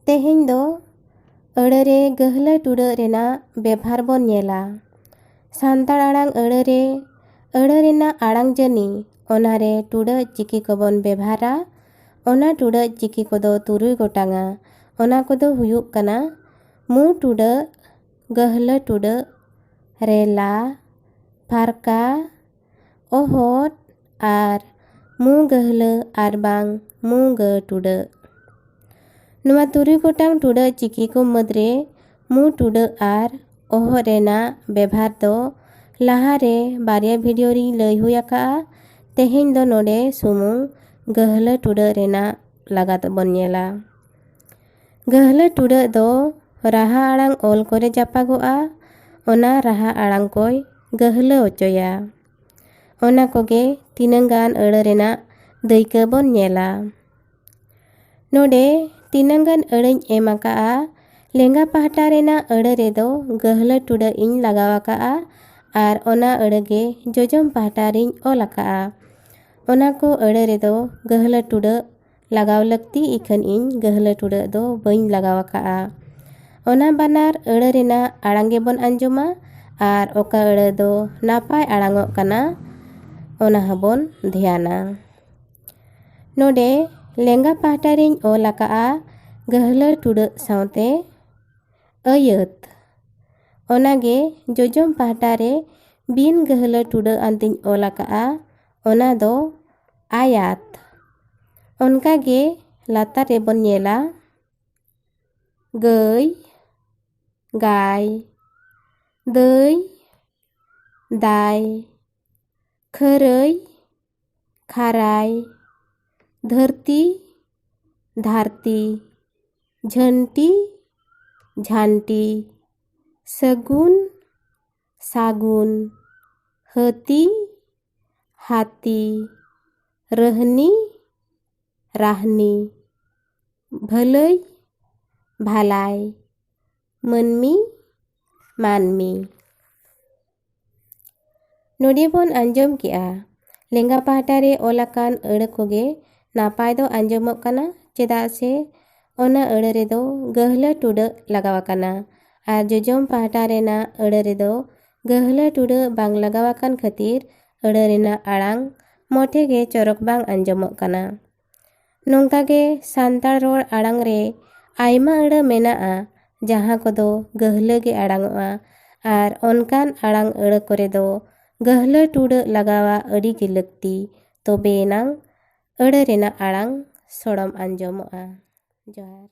तेहेñ दो अड़े रे गहला टुडा रेना बेभार बोन नेला। सान्ताड़ आड़ांग अड़े रेना आड़ांग जनी ओनारे टुडा चिकी कोबोन बेभारा। ओना टुडा चिकी कोदो तुरुई गोटांगा। ओना कोदो हुयुग कना मु टुडा, गहला टुडा, रेला, फारका, ओहट आर मु गहला आर बांग मु ग टुडा। नुआ तुरुई गोटांग टुडा चिकी को मदरे मु टुडा आर ओहट रेना बेभार दो लाहारे बारिया भिडियो री लई हुई आका। तेहेñ दो नोडे सुमुंग गहला टुडा रेना लगात बोन नेला। गहला टुडा दो राहा आड़ांग ओल कोरे जापागोआ। ओना राहा आड़ांग कोई गहला ओचोया। ओना कोगे तीनंगान अड़े रेना दईका बोन नेला। नोडे तीनंगान अड़ेñ एम आकाआ। लेंगा पाहटा रेना अड़े रेदो गहला टुडा इñ लगावाकाआ आर ओना अड़ेगे जोजम पाहटा रिñ ओल आकाआ। ओना को अड़े रेदो गहला टुडा लगाव लगती इखन इñ गहला टुडा दो बईñ लगावाकाआ। ओना बानार अड़े रेना आड़ांगे बोन आंजोमा आर ओका अड़े दो नापाय आड़ांगों कना ओना हबोन ध्याना। नोडे लेंगा पाहटा रिñ ओल आकाआ गहला टुडा सावते अयत। ओनागे जोजम पाहटा रे बिन गहला टुडा अंतिñ ओल आकाआ ओना दो आयात। ओनकागे लातार रे बोन नेला गई, गाय, दई, दाय, खरई, खाराय, धरती, धारती, झंटी, झांटी, सगुन, सागुन, हती, हाथी, रहनी, राहनी, भलई, भालाय, मनमी, मानमी। नोडे बोन आंजोम किया लेंगा पाहटा रे ओलाकान अड़े कोगे नापाय दो आंजोमोग कना चेदा से ओना अड़े रेदो गहला टुडा लगावाकाना आर जोजम पाहटा रेना अड़े रेदो गहला टुडा बांग लगावाकान खातिर अड़े रेना आड़ांग मोठे गे चोरक बांग आंजोमोग कना। नोंकागे सान्ताड़ रोड़ आड़ांग रे आयमा अड़े मेनाआ जहां कोदो गहला गे आड़ांगोआ आर ओनकान आड़ांग अड़े कोरे दो गहला टुडा लगावा अड़ी गे लगती तोबे नांग अड़े रेना आड़ांग सोड़म आंजोमोआ। जोहार।